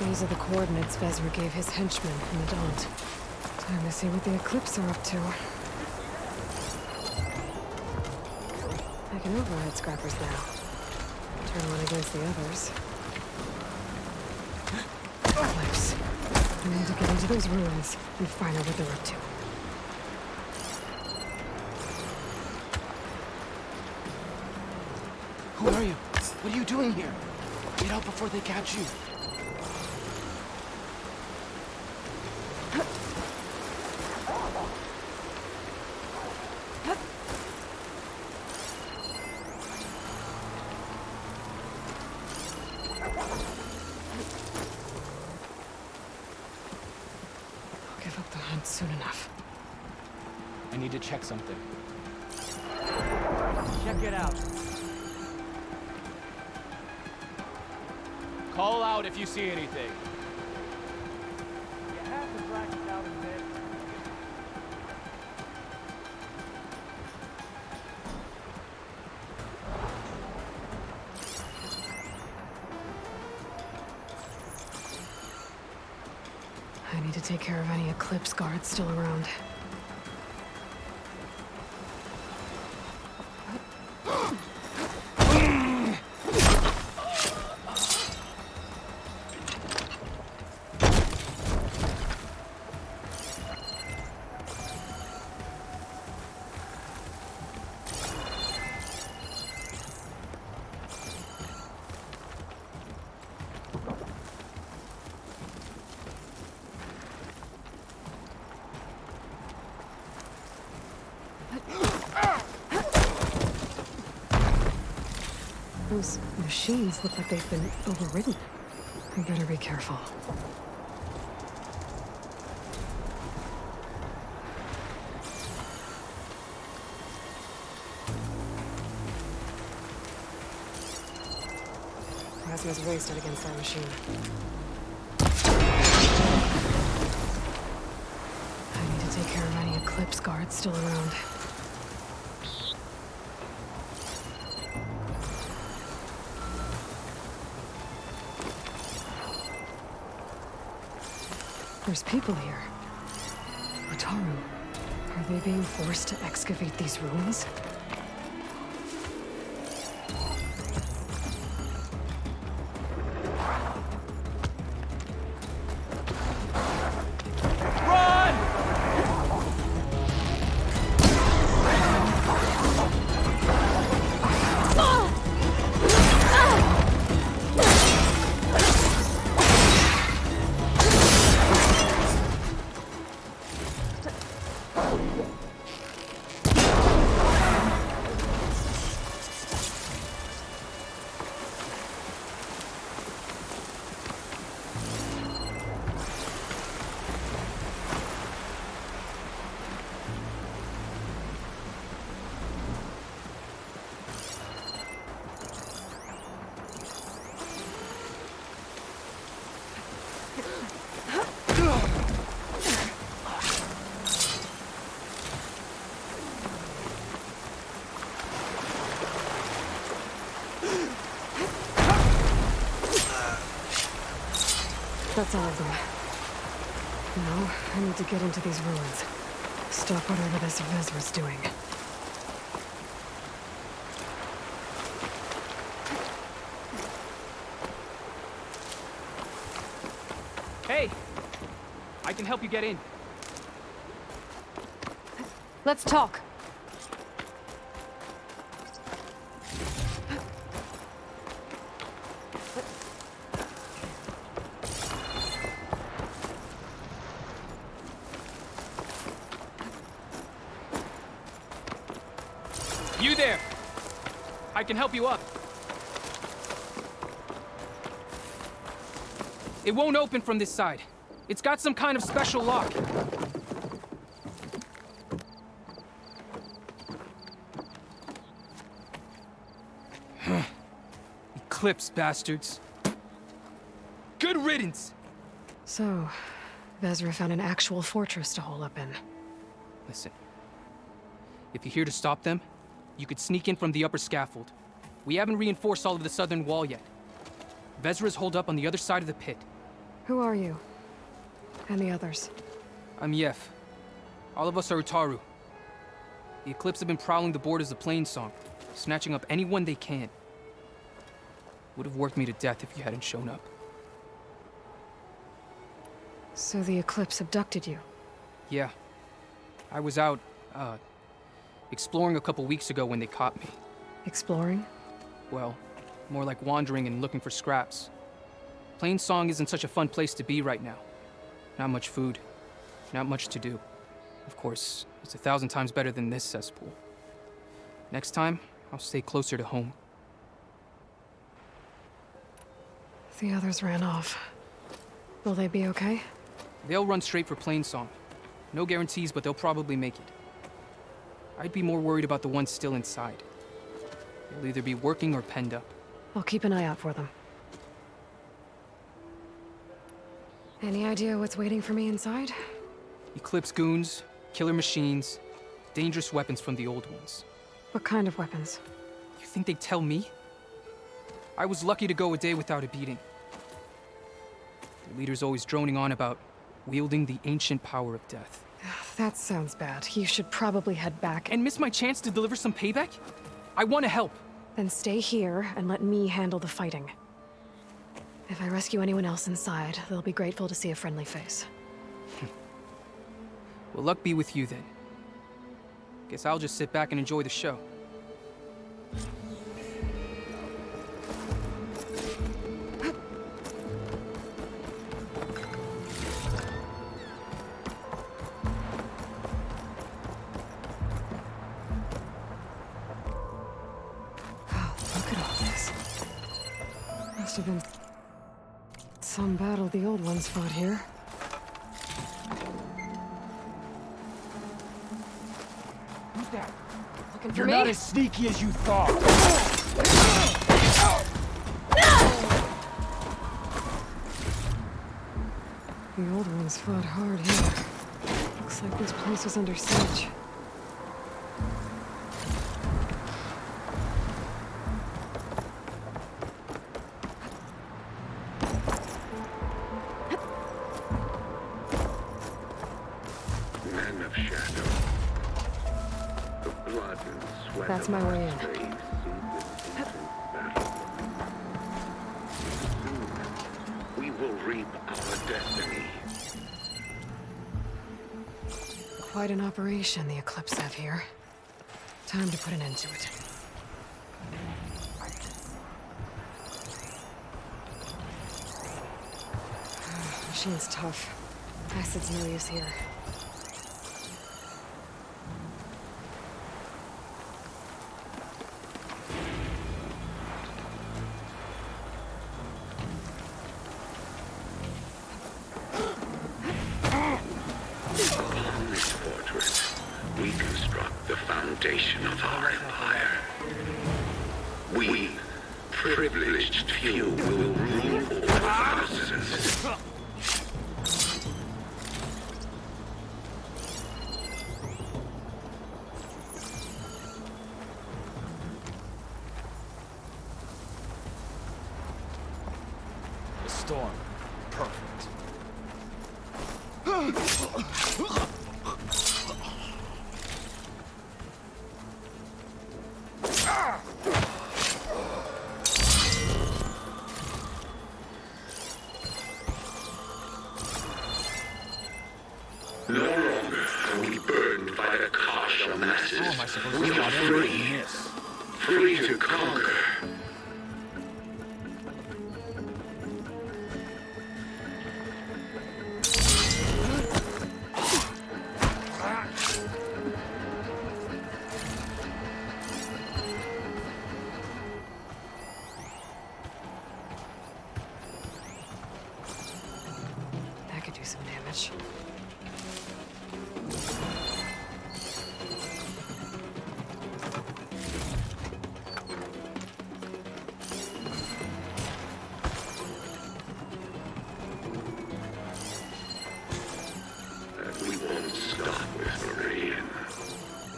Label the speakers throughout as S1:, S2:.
S1: These are the coordinates Vezra gave his henchman from the Daunt. Time to see what the Eclipse are up to. I can override scrappers now. Turn one against the others. Eclipse. I need to get into those ruins and find out what they're up to.
S2: Who are you? What are you doing here? Get out before they catch you.
S1: I'll give up the hunt soon enough.
S2: I need to check something.
S3: Check it out.
S2: Call out if you see anything.
S3: You have to practice out a bit.
S1: I need to take care of any Eclipse guards still around. Those machines look like they've been overridden. I better be careful. Plasma's wasted against that machine. I need to take care of any Eclipse guards still around. There's people here. Utaru. Are they being forced to excavate these ruins? That's all of them. Now, I need to get into these ruins. Stop whatever this Vezra's doing.
S3: Hey! I can help you get in.
S1: Let's talk.
S3: You there! I can help you up. It won't open from this side. It's got some kind of special lock. Eclipse bastards. Good riddance!
S1: So, Vezra found an actual fortress to hole up in.
S3: Listen. If you're here to stop them, you could sneak in from the upper scaffold. We haven't reinforced all of the southern wall yet. Vezra's holed up on the other side of the pit.
S1: Who are you? And the others?
S3: I'm Yef. All of us are Utaru. The Eclipse have been prowling the borders of Plainsong, snatching up anyone they can. Would have worked me to death if you hadn't shown up.
S1: So the Eclipse abducted you?
S3: Yeah. I was out, exploring a couple weeks ago when they caught me.
S1: Exploring?
S3: Well, more like wandering and looking for scraps. Plainsong isn't such a fun place to be right now. Not much food, not much to do. Of course, it's 1,000 times better than this cesspool. Next time, I'll stay closer to home.
S1: The others ran off. Will they be okay?
S3: They'll run straight for Plainsong. No guarantees, but they'll probably make it. I'd be more worried about the ones still inside. They'll either be working or penned up.
S1: I'll keep an eye out for them. Any idea what's waiting for me inside?
S3: Eclipse goons, killer machines, dangerous weapons from the old ones.
S1: What kind of weapons?
S3: You think they'd tell me? I was lucky to go a day without a beating. The leader's always droning on about wielding the ancient power of death.
S1: That sounds bad. You should probably head back.
S3: And miss my chance to deliver some payback? I want to help.
S1: Then stay here and let me handle the fighting. If I rescue anyone else inside, they'll be grateful to see a friendly face.
S3: Well, luck be with you then. Guess I'll just sit back and enjoy the show.
S1: Look at all this. Must have been some battle the old ones fought here.
S2: Who's that?
S1: Looking for
S2: You're
S1: me?
S2: not as sneaky as you thought.
S1: The old ones fought hard here. Looks like this place was under siege.
S4: Men of shadow. The blood and sweat
S1: That's
S4: of
S1: my
S4: our
S1: way in.
S4: slaves sealed this ancient battle. Soon, we will reap our destiny.
S1: Quite an operation the Eclipse have here. Time to put an end to it. Machine's tough. Acid's no use here.
S4: Upon this fortress, we construct the foundation of our empire. We, privileged few, will rule over thousands.
S2: The storm. Perfect.
S4: No longer are we burdened by the Kasha masses.
S2: How am I supposed to
S4: We are
S2: stop everything
S4: free.
S2: in this?
S4: Free to conquer.
S1: That could do some damage.
S4: And we won't stop with Meridian.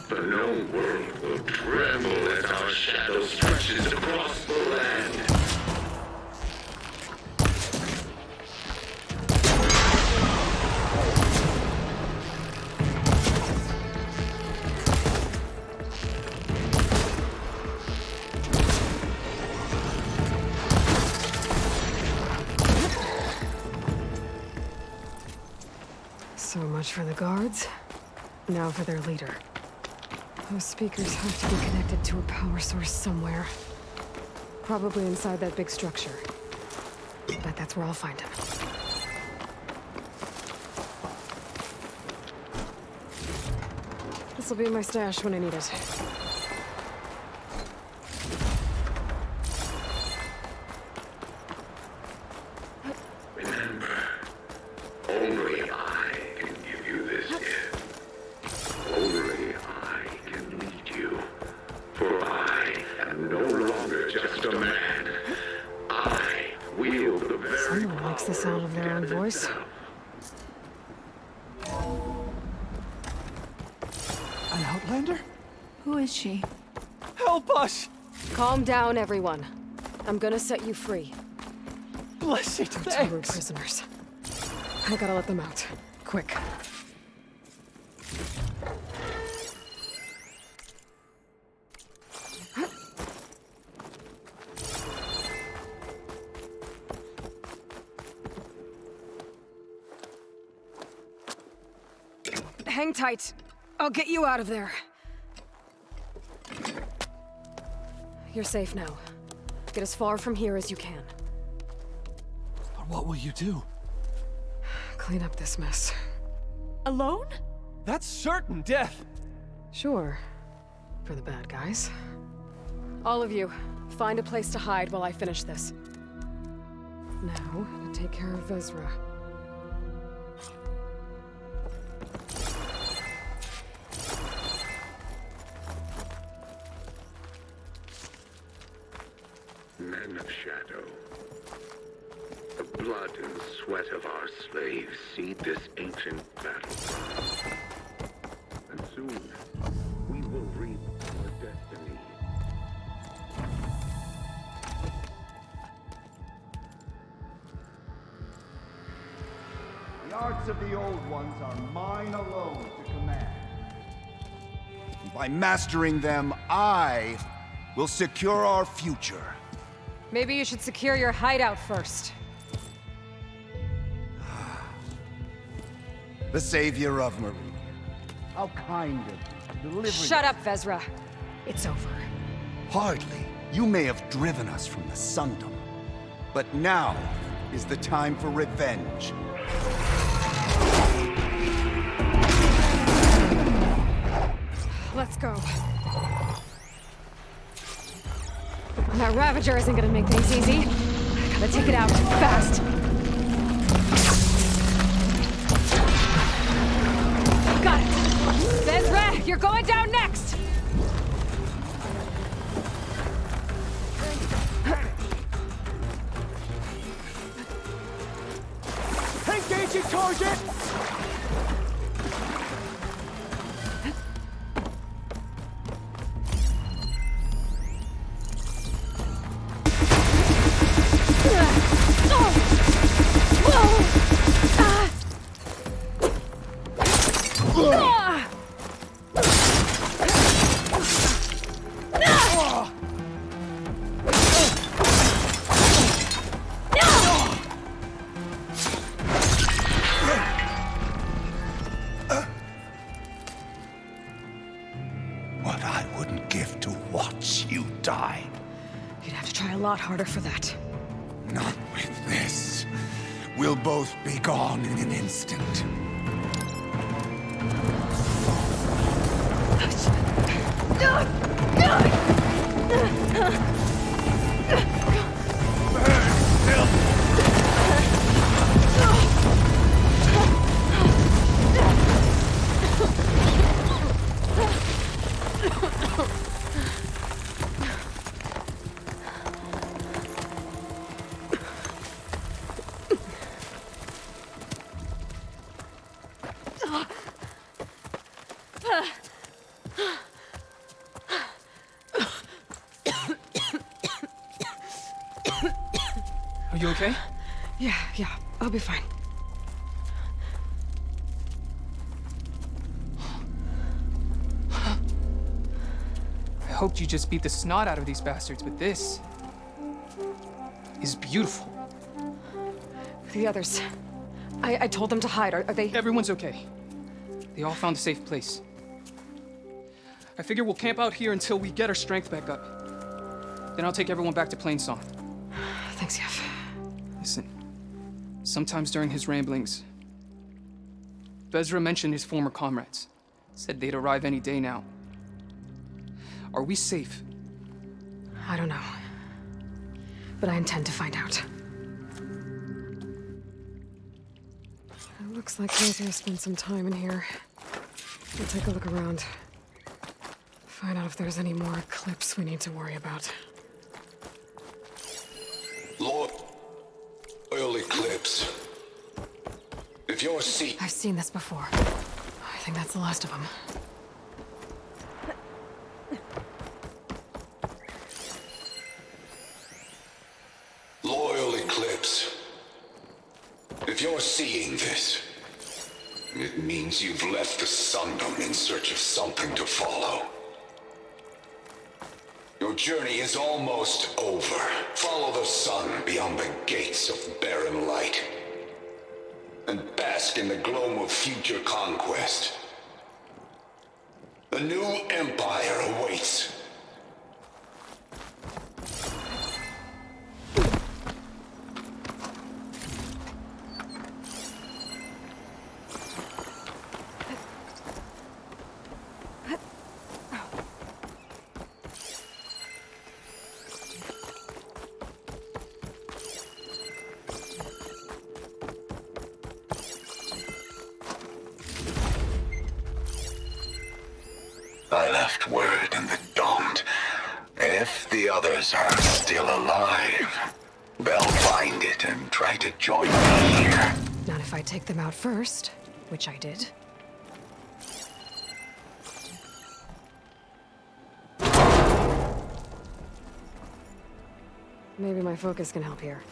S4: The known world will tremble as our shadow stretches across the land.
S1: much for the guards. Now for their leader. Those speakers have to be connected to a power source somewhere. Probably inside that big structure. Bet that's where I'll find him. This'll be in my stash when I need it.
S4: Remember, only I can give you this gift. Only I can lead you. For I am no longer just a man. I wield the very
S1: Someone likes the sound of their own voice.
S2: An outlander?
S5: Who is she?
S2: Help us!
S1: Calm down, everyone. I'm gonna set you free.
S2: Blessed
S1: Two
S2: thanks!
S1: prisoners. I gotta let them out. Quick. Hang tight. I'll get you out of there. You're safe now. Get as far from here as you can.
S2: But what will you do?
S1: Clean up this mess.
S5: Alone?
S2: That's certain death!
S1: Sure. For the bad guys. All of you, find a place to hide while I finish this. Now, to take care of Vezra.
S4: Men of shadow. The blood and sweat of our slaves seed this ancient battleground. And soon, we will reap our destiny.
S6: The arts of the old ones are mine alone to command. And by mastering them, I will secure our future.
S1: Maybe you should secure your hideout first.
S6: The savior of Marie. How kind of you, delivering.
S1: Shut up, Vezra. It's over.
S6: Hardly. You may have driven us from the Sundom. But now is the time for revenge.
S1: Let's go. That Ravager isn't gonna make things easy. I gotta take it out fast. Got it. Vezra, you're going down next.
S2: Engaging target!
S6: What I wouldn't give to watch you die.
S1: You'd have to try a lot harder for that.
S6: Not with this. We'll both be gone in an instant.
S3: Are you okay?
S1: Yeah, I'll be fine.
S3: I hoped you just beat the snot out of these bastards, but this is beautiful.
S1: The others. I told them to hide. Are they...
S3: Everyone's okay. They all found a safe place. I figure we'll camp out here until we get our strength back up. Then I'll take everyone back to Plainsong.
S1: Thanks, Yef.
S3: Listen, sometimes during his ramblings, Vezra mentioned his former comrades. Said they'd arrive any day now. Are we safe?
S1: I don't know. But I intend to find out. It looks like Vezra spent some time in here. We'll take a look around. Find out if there's any more Eclipse we need to worry about.
S4: Lord, Oil Eclipse. If you're
S1: I've seen this before. I think that's the last of them.
S4: Loyal Eclipse. If you're seeing this, it means you've left the Sundom in search of something to follow. Your journey is almost over. Follow the sun beyond the gates of barren light, and bask in the glow of future conquest. The new empire awaits. I left word in the Domed. If the others are still alive, they'll find it and try to join me here.
S1: Not if I take them out first, which I did. Maybe my focus can help here.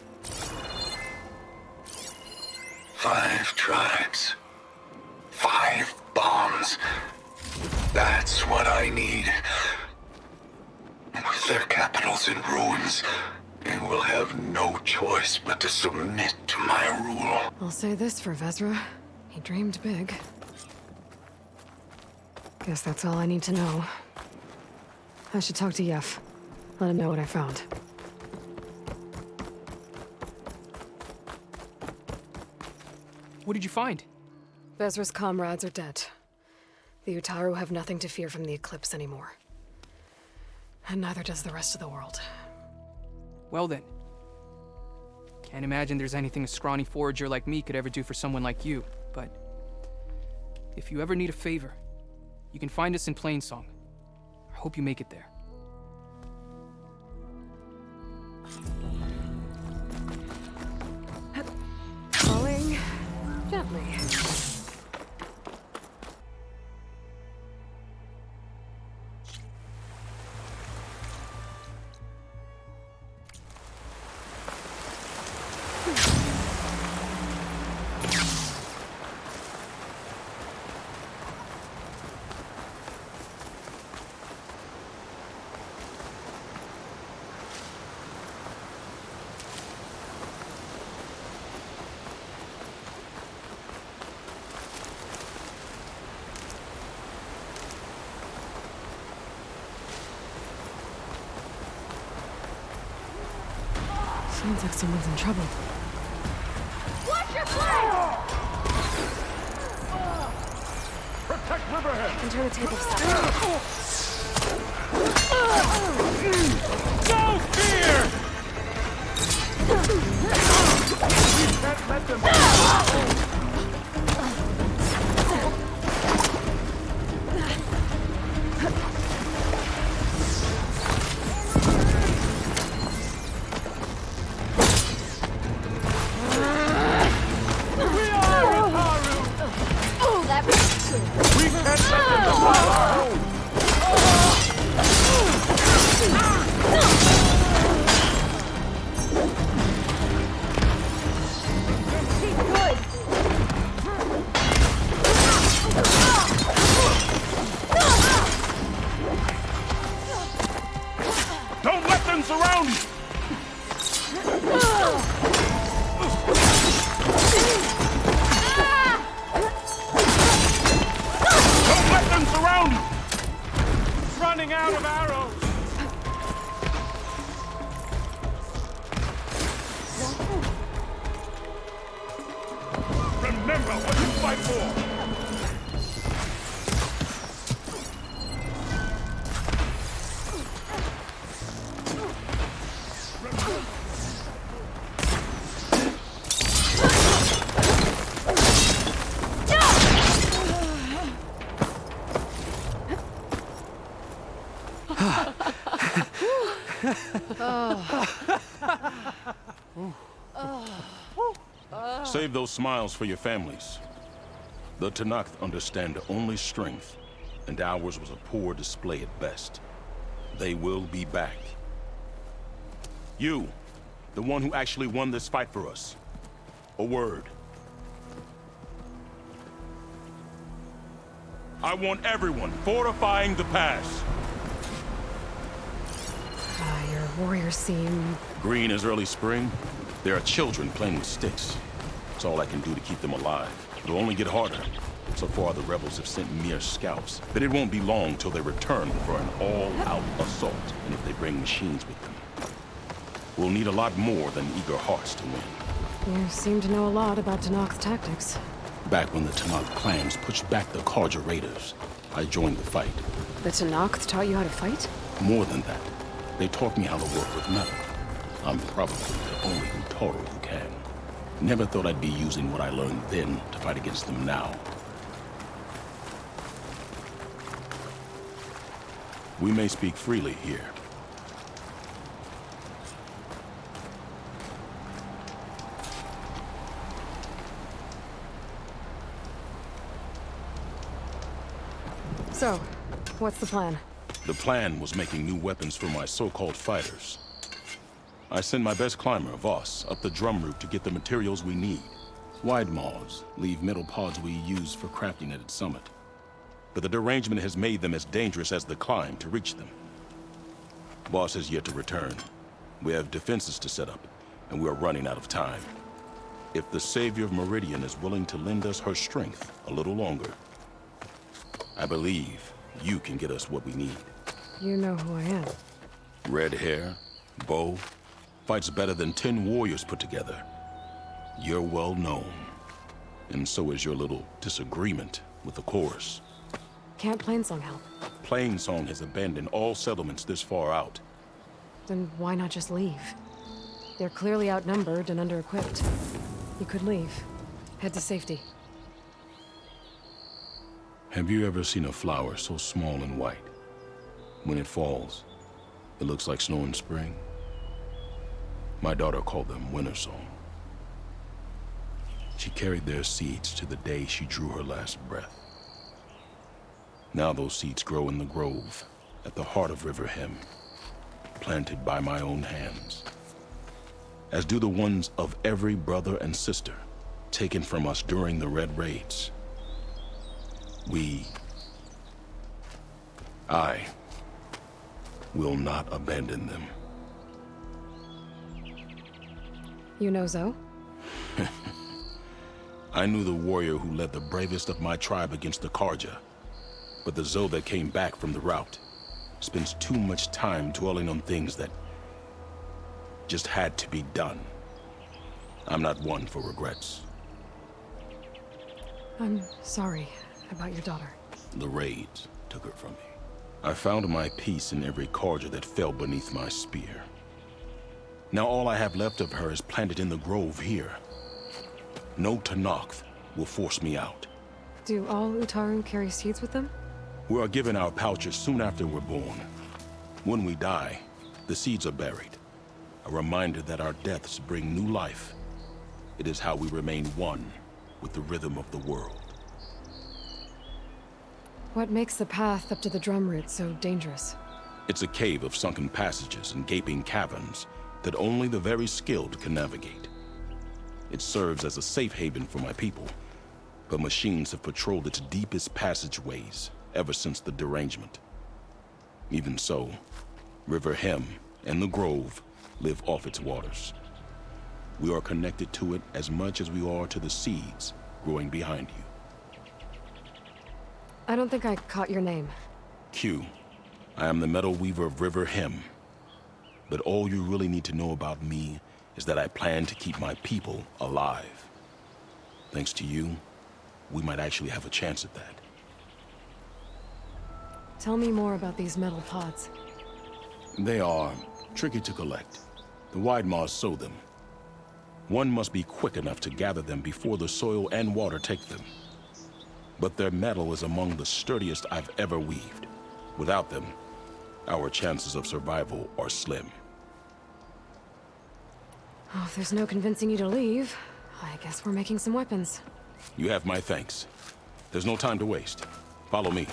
S4: 5 tribes. 5 bombs. That's what I need. With their capitals in ruins, they will have no choice but to submit to my rule.
S1: I'll say this for Vezra. He dreamed big. Guess that's all I need to know. I should talk to Yef. Let him know what I found.
S3: What did you find?
S1: Vezra's comrades are dead. The Utaru have nothing to fear from the Eclipse anymore. And neither does the rest of the world.
S3: Well then. Can't imagine there's anything a scrawny forager like me could ever do for someone like you, but if you ever need a favor, you can find us in Plainsong. I hope you make it there.
S1: Falling gently. Sounds like someone's in trouble.
S5: Watch your flank!
S6: Protect Riverhead!
S1: I can turn the table upside.
S6: No fear! We can't let them... Don't let them surround you!
S7: Running out of arrows! Remember what you fight for!
S8: Save those smiles for your families. The Tanakh understand only strength, and ours was a poor display at best. They will be back. You, the one who actually won this fight for us. A word. I want everyone fortifying the pass.
S1: Your warriors seem...
S8: Green as early spring. There are children playing with sticks. It's all I can do to keep them alive. It'll only get harder. So far, the rebels have sent mere scouts, but it won't be long till they return for an all-out assault, and if they bring machines with them. We'll need a lot more than eager hearts to win.
S1: You seem to know a lot about Tanakh's tactics.
S8: Back when the Tanakh clans pushed back the Karja raiders, I joined the fight.
S1: The Tanakh taught you how to fight?
S8: More than that, they taught me how to work with metal. I'm probably the only Utoro who can. Never thought I'd be using what I learned then to fight against them now. We may speak freely here.
S1: So, what's the plan?
S8: The plan was making new weapons for my so-called fighters. I send my best climber, Voss, up the drum route to get the materials we need. Wide maws leave metal pods we use for crafting at its summit. But the derangement has made them as dangerous as the climb to reach them. Voss has yet to return. We have defenses to set up, and we are running out of time. If the Savior of Meridian is willing to lend us her strength a little longer, I believe you can get us what we need.
S1: You know who I am.
S8: Red hair, bow, fights better than 10 warriors put together. You're well known. And so is your little disagreement with the chorus.
S1: Can't Plainsong help?
S8: Plainsong has abandoned all settlements this far out.
S1: Then why not just leave? They're clearly outnumbered and under-equipped. You could leave. Head to safety.
S8: Have you ever seen a flower so small and white? When it falls, it looks like snow in spring. My daughter called them winter song. She carried their seeds to the day she drew her last breath. Now those seeds grow in the grove, at the heart of River Hem, planted by my own hands. As do the ones of every brother and sister, taken from us during the Red Raids. I will not abandon them.
S1: You know Zoe?
S8: I knew the warrior who led the bravest of my tribe against the Karja. But the Zoe that came back from the rout spends too much time dwelling on things that just had to be done. I'm not one for regrets.
S1: I'm sorry about your daughter.
S8: The raids took her from me. I found my peace in every Karja that fell beneath my spear. Now all I have left of her is planted in the grove here. No Tanakh will force me out.
S1: Do all Utaru carry seeds with them?
S8: We are given our pouches soon after we're born. When we die, the seeds are buried. A reminder that our deaths bring new life. It is how we remain one with the rhythm of the world.
S1: What makes the path up to the drum route so dangerous?
S8: It's a cave of sunken passages and gaping caverns that only the very skilled can navigate. It serves as a safe haven for my people, but machines have patrolled its deepest passageways ever since the derangement. Even so, River Hem and the Grove live off its waters. We are connected to it as much as we are to the seeds growing behind you.
S1: I don't think I caught your name.
S8: Q. I am the Metal Weaver of River Hem. But all you really need to know about me is that I plan to keep my people alive. Thanks to you, we might actually have a chance at that.
S1: Tell me more about these metal pods.
S8: They are tricky to collect. The Wide Maws sow them. One must be quick enough to gather them before the soil and water take them. But their metal is among the sturdiest I've ever weaved. Without them, our chances of survival are slim.
S1: Oh, if there's no convincing you to leave, I guess we're making some weapons.
S8: You have my thanks. There's no time to waste. Follow me.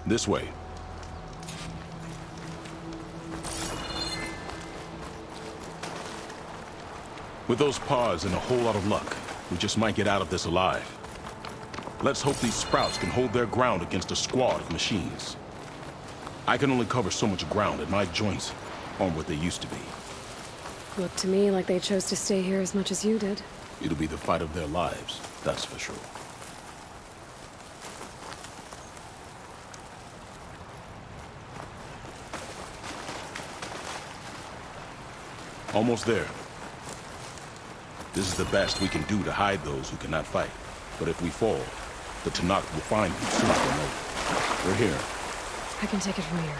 S8: This way. With those pods and a whole lot of luck, we just might get out of this alive. Let's hope these sprouts can hold their ground against a squad of machines. I can only cover so much ground, and my joints aren't what they used to be.
S1: Looked to me like they chose to stay here as much as you did.
S8: It'll be the fight of their lives, that's for sure. Almost there. This is the best we can do to hide those who cannot fight. But if we fall, the Tanakh will find you sooner or later. We're here.
S1: I can take it from here.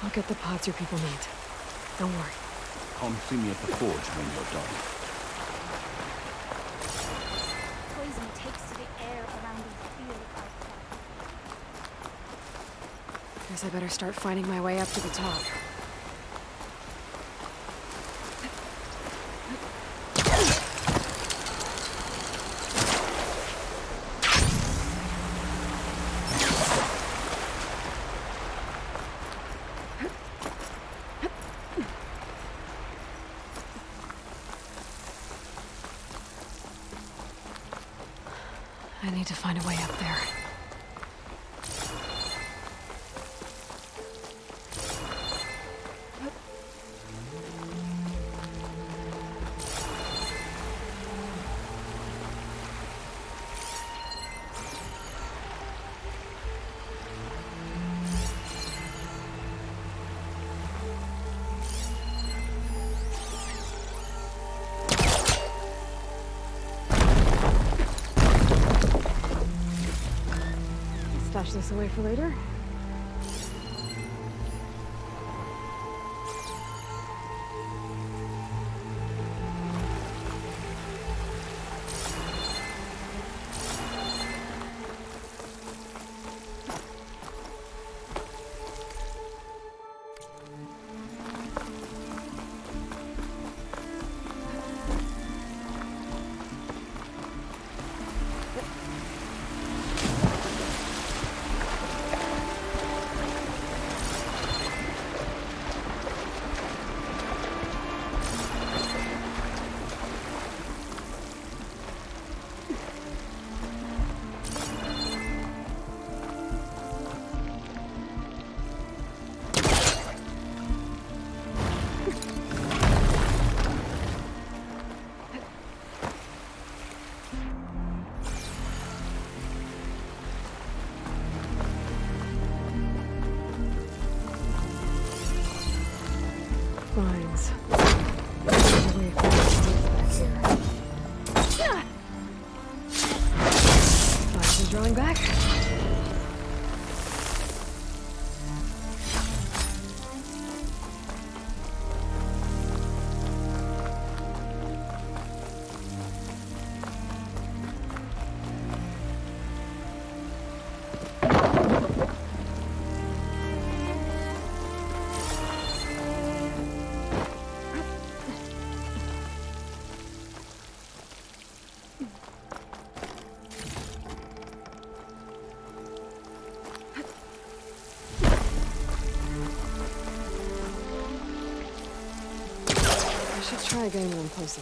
S1: I'll get the pods your people need. Don't worry.
S8: Come see me at the forge when you're done.
S5: Poison takes to the air around these fields outside.
S1: Guess I better start finding my way up to the top. I need to find a way up there. Stash this away for later. Mines. Mines are drawing back. I should try getting one closer.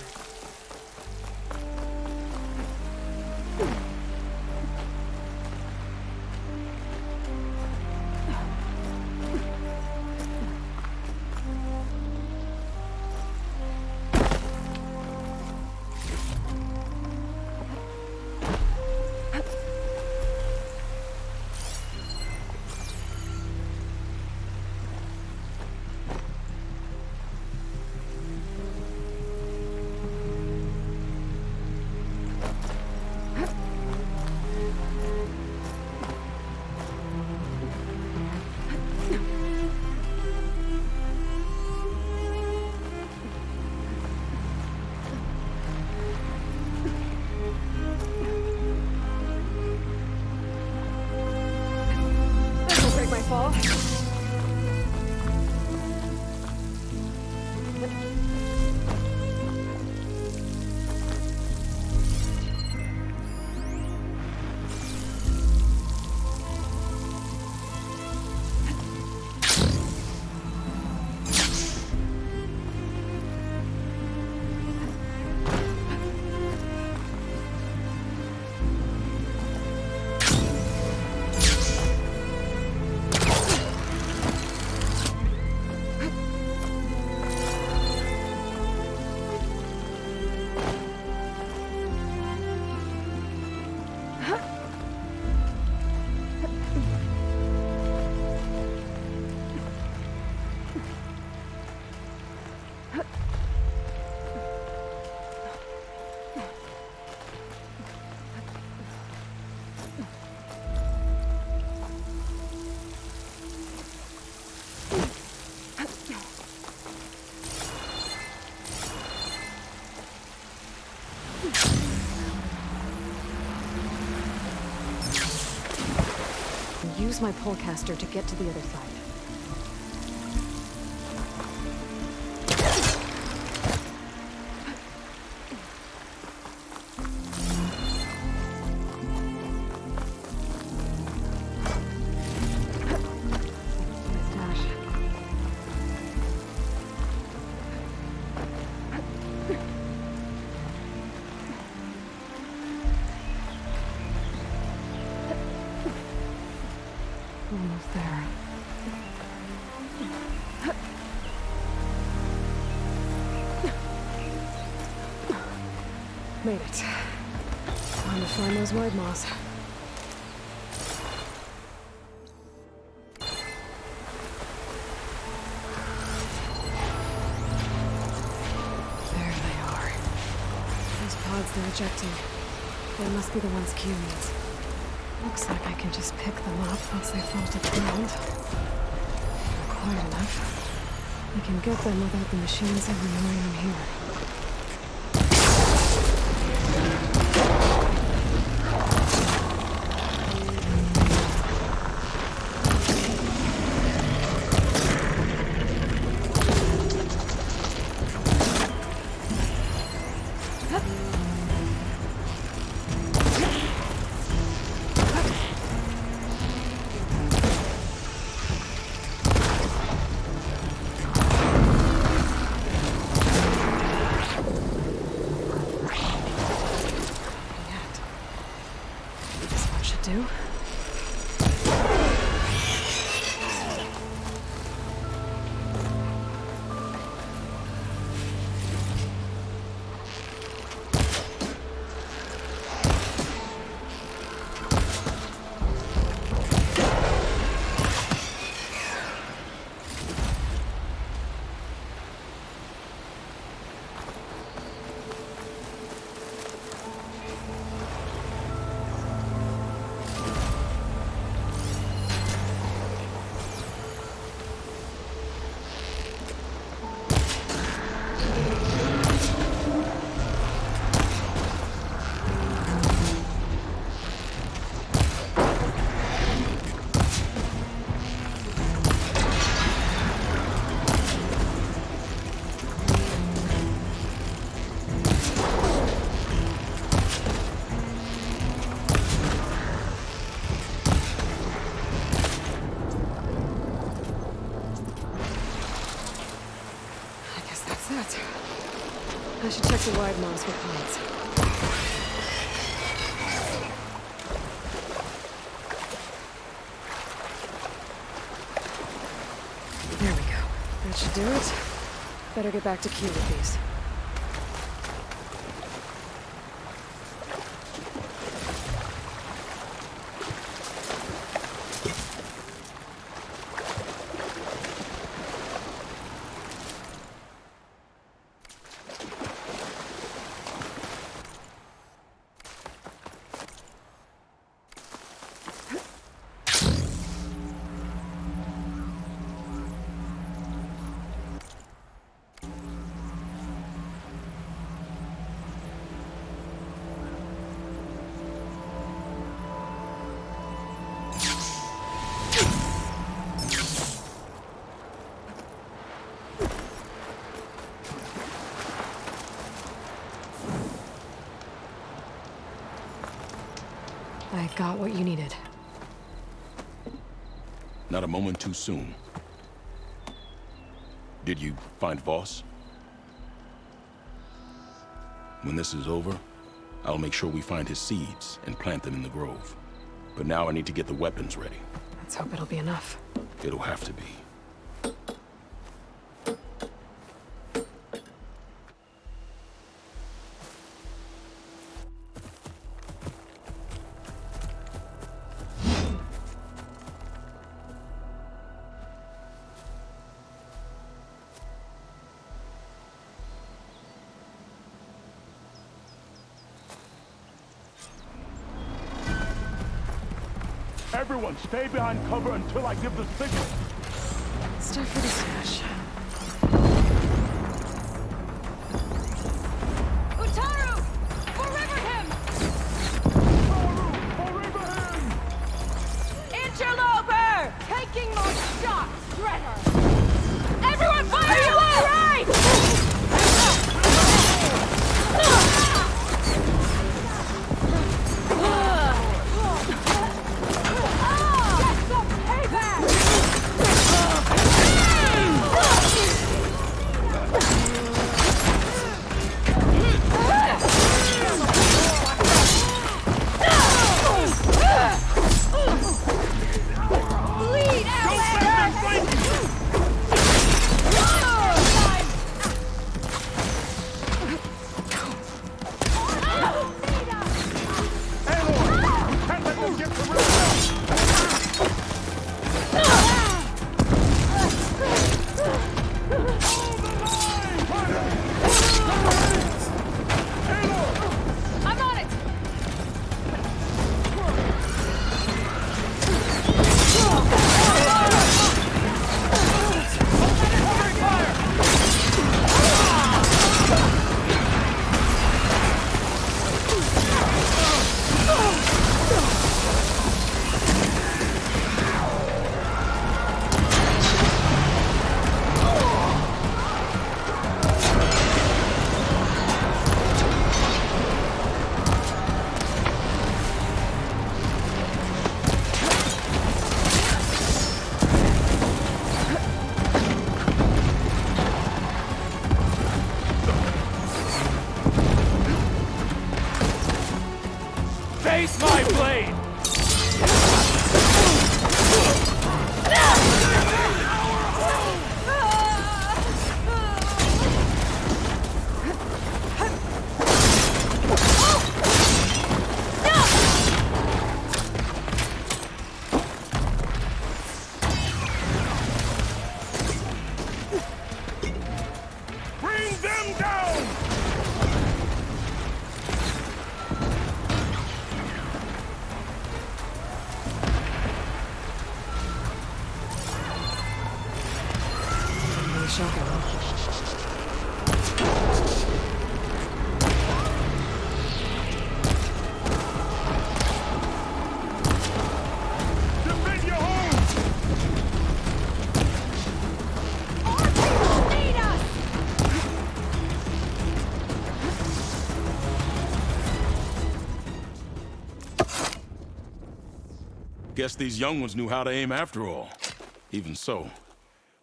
S1: That'll break my fall. Use my polecaster to get to the other side. Nice dash. Almost there. Made it. Time to find those wide maws. There they are. Those pods they're ejecting. They must be the ones Q needs. Looks like I can just pick them up once they fall to the ground. Not quite enough. I can get them without the machines ever knowing I'm here. Do? I should check the wide maws for pods. There we go. That should do it. Better get back to Q with these. got what you needed.
S8: Not a moment too soon. Did you find Voss? When this is over, I'll make sure we find his seeds and plant them in the grove. But now I need to get the weapons ready.
S1: Let's hope it'll be enough.
S8: It'll have to be.
S7: Everyone, stay behind cover until I give the signal.
S1: Stuff for the stash.
S5: Utaru! Forever him! Interloper! Taking my shots, Shredder! Everyone fire! Are you all right? Get some payback! Bleed
S7: Can't let them get the river.
S5: I'm on it!
S7: Face my blade! Bring them down!
S1: Shotgun.
S7: Defend your home!
S5: Need us!
S8: Guess these young ones knew how to aim after all. Even so,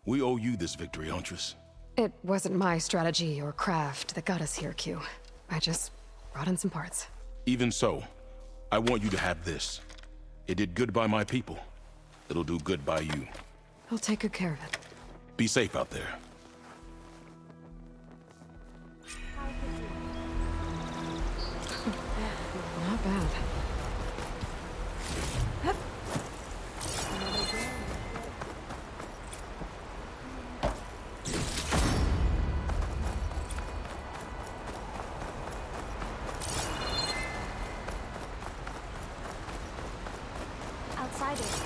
S8: we owe you this victory, Huntress.
S1: It wasn't my strategy or craft that got us here, Q. I just brought in some parts.
S8: Even so, I want you to have this. It did good by my people. It'll do good by you.
S1: I'll take good care of it.
S8: Be safe out there.
S1: Not bad.
S5: Outsiders.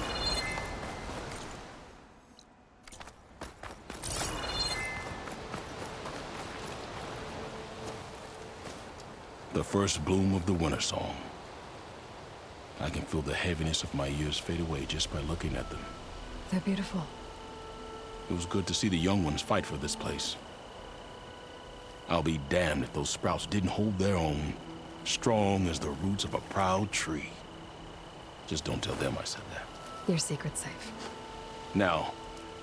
S8: The first bloom of the winter song. I can feel the heaviness of my years fade away just by looking at them.
S1: They're beautiful.
S8: It was good to see the young ones fight for this place. I'll be damned if those sprouts didn't hold their own, strong as the roots of a proud tree. Just don't tell them I said that.
S1: Your secret's safe.
S8: Now,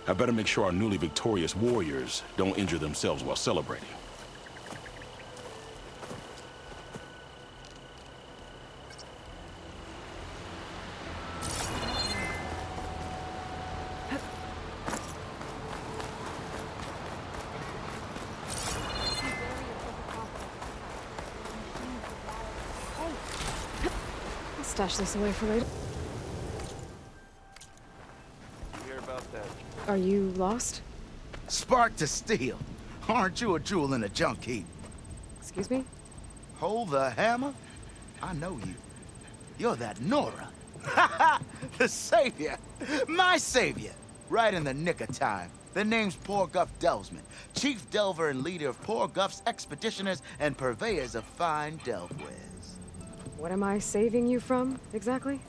S8: I better make sure our newly victorious warriors don't injure themselves while celebrating.
S1: I'll stash this away for later. Are you lost?
S2: Spark to steel. Aren't you a jewel in a junk heap?
S1: Excuse me?
S2: Hold the hammer? I know you. You're that Nora. The savior. My savior. Right in the nick of time. The name's Poor Guff Delvesman, chief delver and leader of Poor Guff's expeditioners and purveyors of fine delve wares.
S1: What am I saving you from, exactly?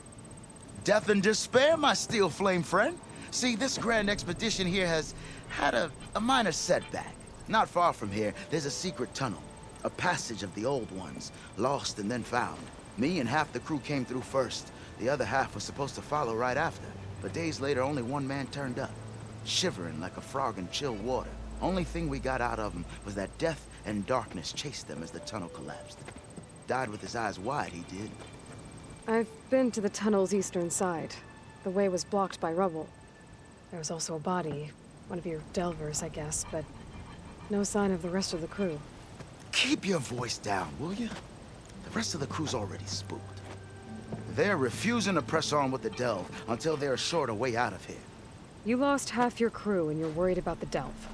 S2: Death and despair, my steel flame friend. See, this grand expedition here has had a minor setback. Not far from here, there's a secret tunnel. A passage of the old ones, lost and then found. Me and half the crew came through first. The other half was supposed to follow right after. But days later, only one man turned up. Shivering like a frog in chill water. Only thing we got out of him was that death and darkness chased them as the tunnel collapsed. Died with his eyes wide, he did.
S1: I've been to the tunnel's eastern side. The way was blocked by rubble. There was also a body, one of your delvers, I guess, but no sign of the rest of the crew.
S2: Keep your voice down, will you? The rest of the crew's already spooked. They're refusing to press on with the delve until they're assured a way out of here.
S1: You lost half your crew and you're worried about the delve.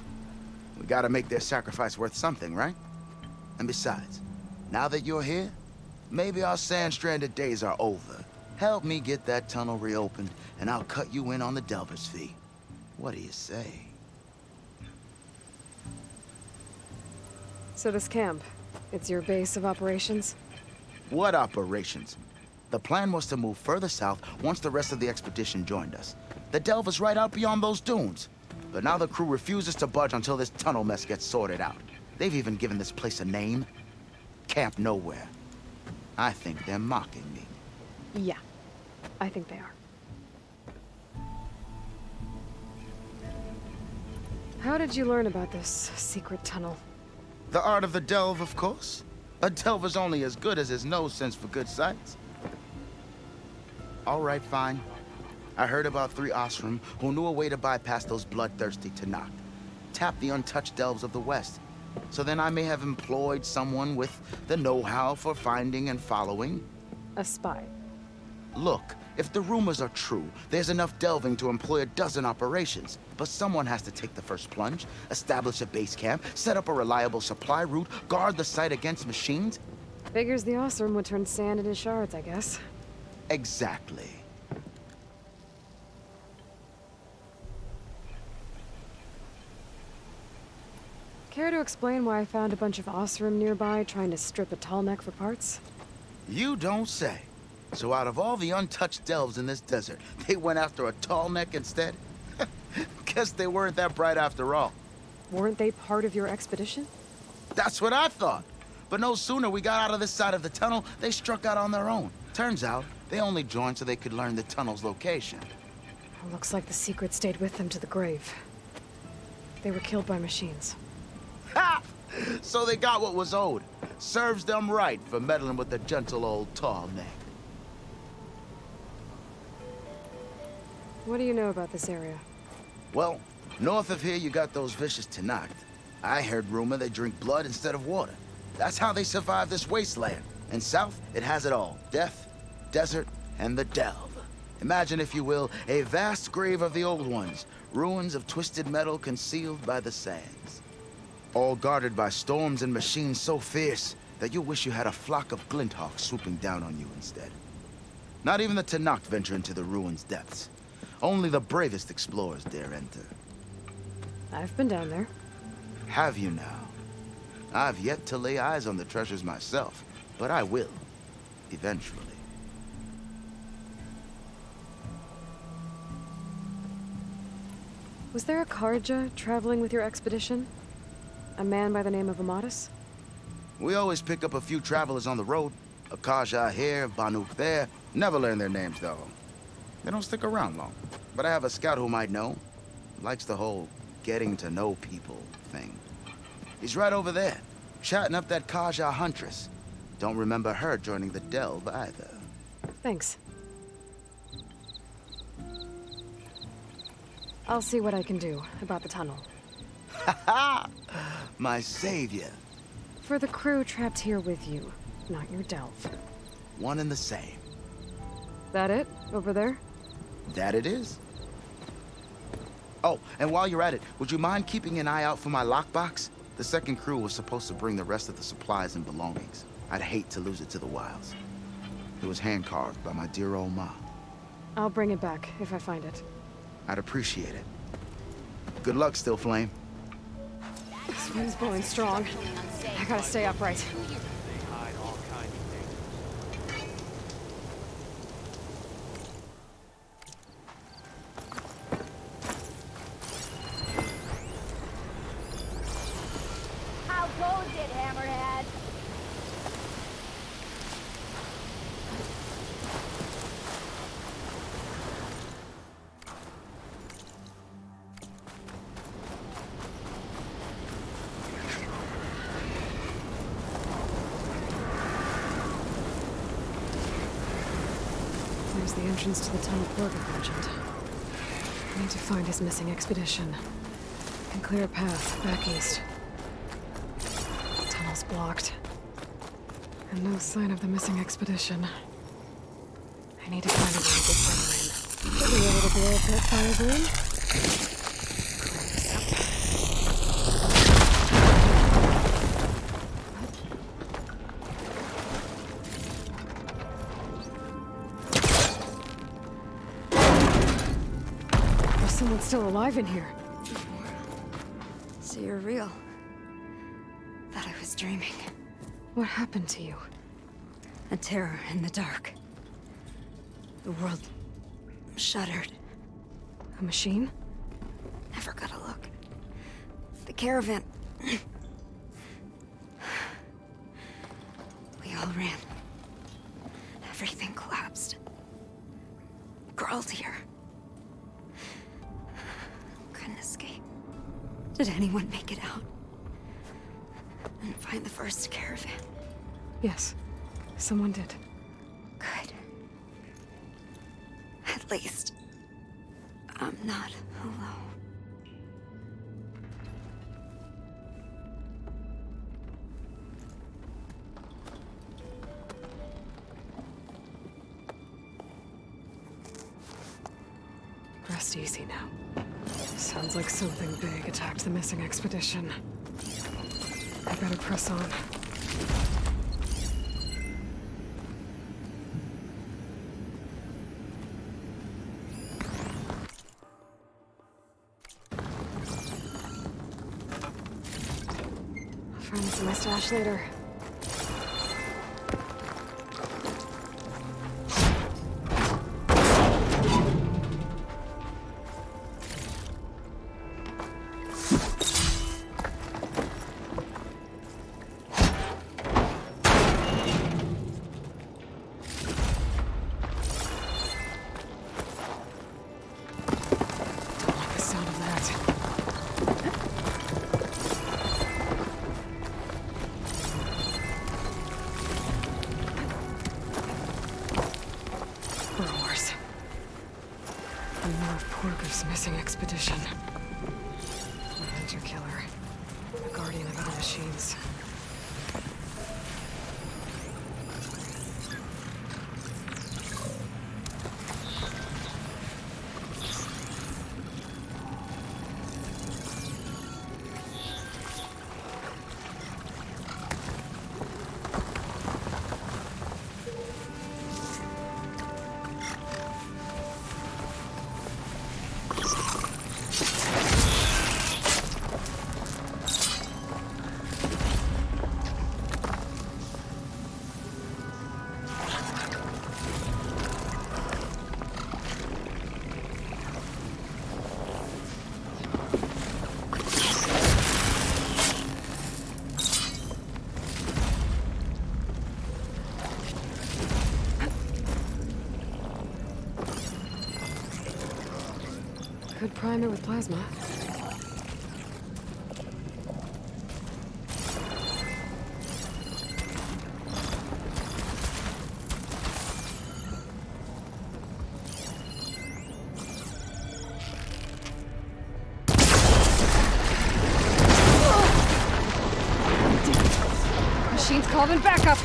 S2: We gotta make their sacrifice worth something, right? And besides, now that you're here, maybe our sand-stranded days are over. Help me get that tunnel reopened, and I'll cut you in on the delver's fee. What do you say?
S1: So this camp, it's your base of operations?
S2: What operations? The plan was to move further south once the rest of the expedition joined us. The delve is right out beyond those dunes. But now the crew refuses to budge until this tunnel mess gets sorted out. They've even given this place a name. Camp Nowhere. I think they're mocking me.
S1: Yeah, I think they are. How did you learn about this secret tunnel?
S2: The art of the delve, of course. A delver's only as good as his nose sense for good sights. All right, fine. I heard about 3 Osram who knew a way to bypass those bloodthirsty Tanakh. Tap the untouched delves of the West. So then I may have employed someone with the know-how for finding and following.
S1: A spy.
S2: Look, if the rumors are true, there's enough delving to employ a dozen operations. But someone has to take the first plunge, establish a base camp, set up a reliable supply route, guard the site against machines.
S1: Figures the Osram would turn sand into shards, I guess.
S2: Exactly.
S1: Care to explain why I found a bunch of Osram nearby trying to strip a tall neck for parts?
S2: You don't say. So out of all the untouched delves in this desert, they went after a tall neck instead? Guess they weren't that bright after all.
S1: Weren't they part of your expedition?
S2: That's what I thought. But no sooner we got out of this side of the tunnel, they struck out on their own. Turns out, they only joined so they could learn the tunnel's location.
S1: Looks like the secret stayed with them to the grave. They were killed by machines.
S2: Ha! So they got what was owed. Serves them right for meddling with the gentle old tall neck.
S1: What do you know about this area?
S2: Well, north of here you got those vicious Tanakh. I heard rumor they drink blood instead of water. That's how they survive this wasteland. And south, it has it all. Death, desert, and the delve. Imagine, if you will, a vast grave of the old ones. Ruins of twisted metal concealed by the sands. All guarded by storms and machines so fierce that you wish you had a flock of glinthawks swooping down on you instead. Not even the Tanakh venture into the ruins' depths. Only the bravest explorers dare enter.
S1: I've been down there.
S2: Have you now? I've yet to lay eyes on the treasures myself, but I will. Eventually.
S1: Was there a Kharja traveling with your expedition? A man by the name of Amatus?
S2: We always pick up a few travelers on the road. A Kaja here, Banuk there, Never learn their names, though. They don't stick around long. But I have a scout who might know. Likes the whole getting to know people thing. He's right over there, chatting up that Kaja huntress. Don't remember her joining the Delve either.
S1: Thanks. I'll see what I can do about the tunnel.
S2: Ha! My savior.
S1: For the crew trapped here with you, not your Delve.
S2: One and the same.
S1: That it? Over there?
S2: That it is. Oh, and while you're at it, would you mind keeping an eye out for my lockbox? The second crew was supposed to bring the rest of the supplies and belongings. I'd hate to lose it to the wilds. It was hand-carved by my dear old mom.
S1: I'll bring it back if I find it.
S2: I'd appreciate it. Good luck, Still Flame.
S1: This wind's blowing strong. I gotta stay upright.
S5: How goes it, Hammerhead?
S1: There's the entrance to the tunnel Porter mentioned. I need to find his missing expedition. And clear a path back east. The tunnel's blocked. And no sign of the missing expedition. I need to find a way to get further in. Should be able to blow up that fire zone. Clear this up. There's someone still alive in here.
S9: So you're real. Thought I was dreaming.
S1: What happened to you?
S9: A terror in the dark. The world shuddered.
S1: A machine?
S9: Never got a look. The caravan. We all ran. Everything collapsed. Crawled here. Couldn't escape. Did anyone make it out? And find the first caravan?
S1: Yes. Someone did.
S9: Good. At least, I'm not alone.
S1: Rest easy now. Sounds like something big attacked the missing expedition. I better press on. I'll find this in my stash later. Don't like the sound of that. Burrowers. And more of Porker's missing expedition. A hunter killer. A guardian of other machines. Could prime it with plasma.
S5: Machine's calling backup!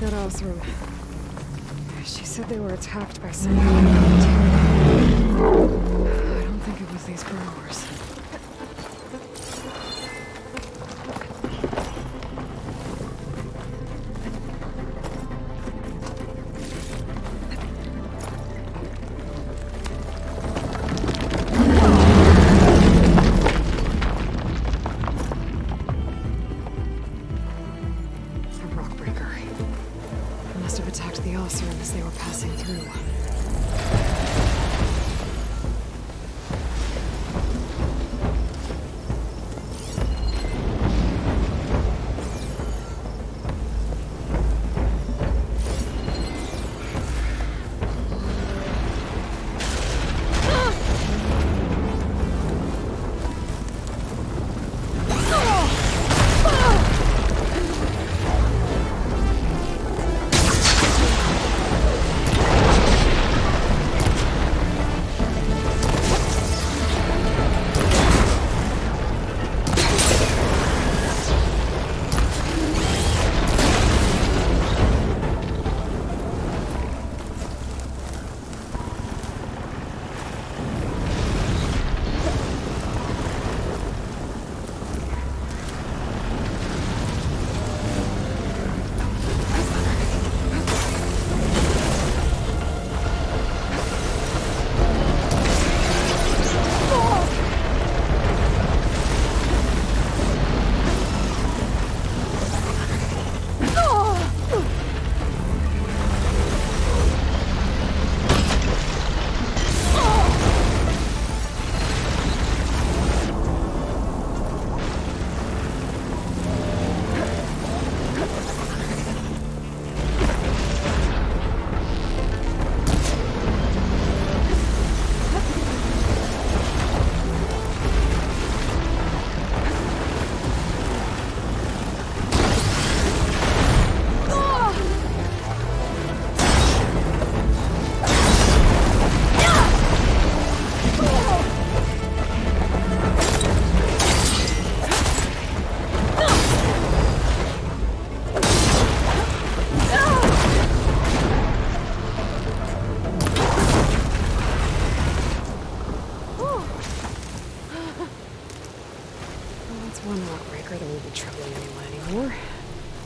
S1: That Osram. She said they were attacked by some kind of material. I don't think it was these burrowers. A rock breaker. They must have attacked the Osram as they were passing through.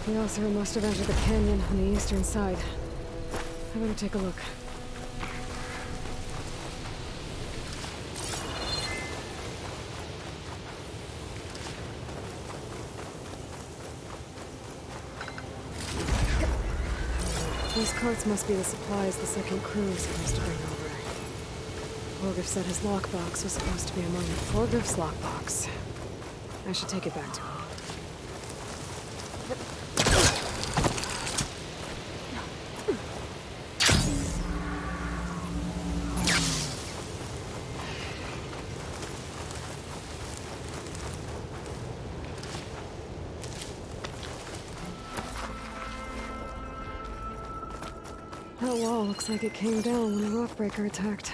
S1: The Osram must have entered the canyon on the eastern side. I better take a look. These carts must be the supplies the second crew is supposed to bring over. Orgriff said his lockbox was supposed to be among them. Orgriff's lockbox. I should take it back to him. That wall looks like it came down when the rockbreaker attacked.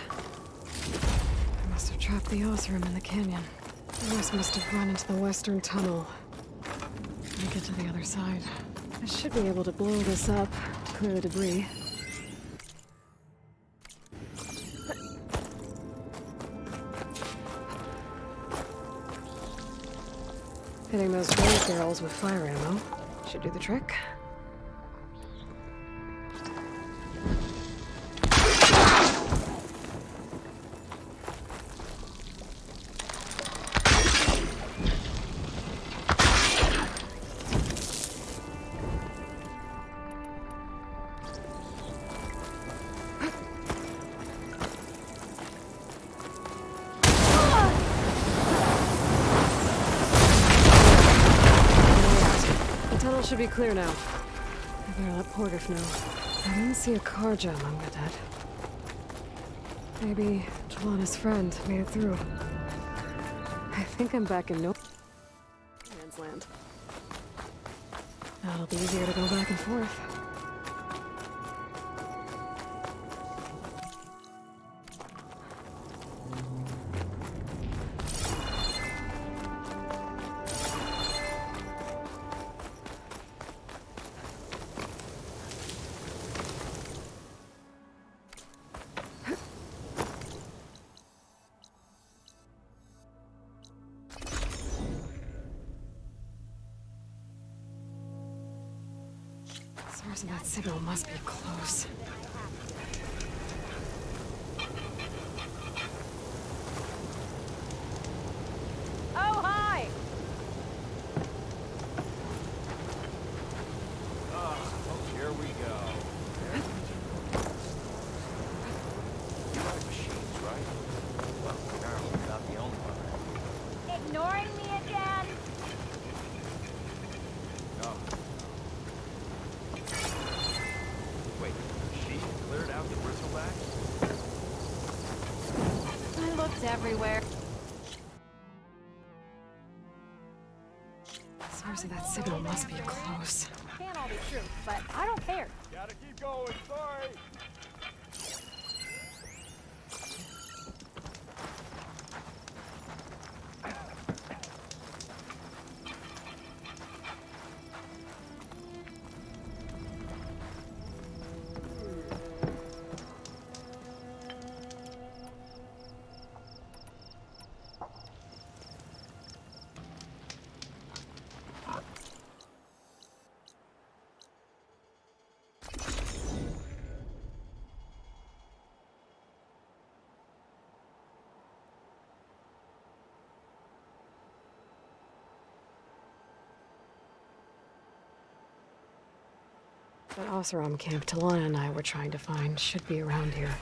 S1: They must have trapped the Osram in the canyon. The rest must have run into the western tunnel. Make it to the other side. I should be able to blow this up, clear the debris. Hitting those grenade barrels with fire ammo should do the trick. Should be clear now. I better let Porter know. I didn't see a car jam on that. Maybe Jelana's friend made it through. I think I'm back in no man's land. Now it'll be easier to go back and forth. Source of that signal must be close.
S5: Oh, hi!
S7: Here we go. You like machines, right? Well, apparently you're not the only one.
S5: Ignoring me again?
S7: No. Wait, she cleared out the bristlebacks?
S5: I looked everywhere.
S1: Source of that signal must be close.
S5: Can't all be true, but I don't care.
S7: Gotta keep going, sorry.
S1: That Oseram camp Jelana and I were trying to find should be around here.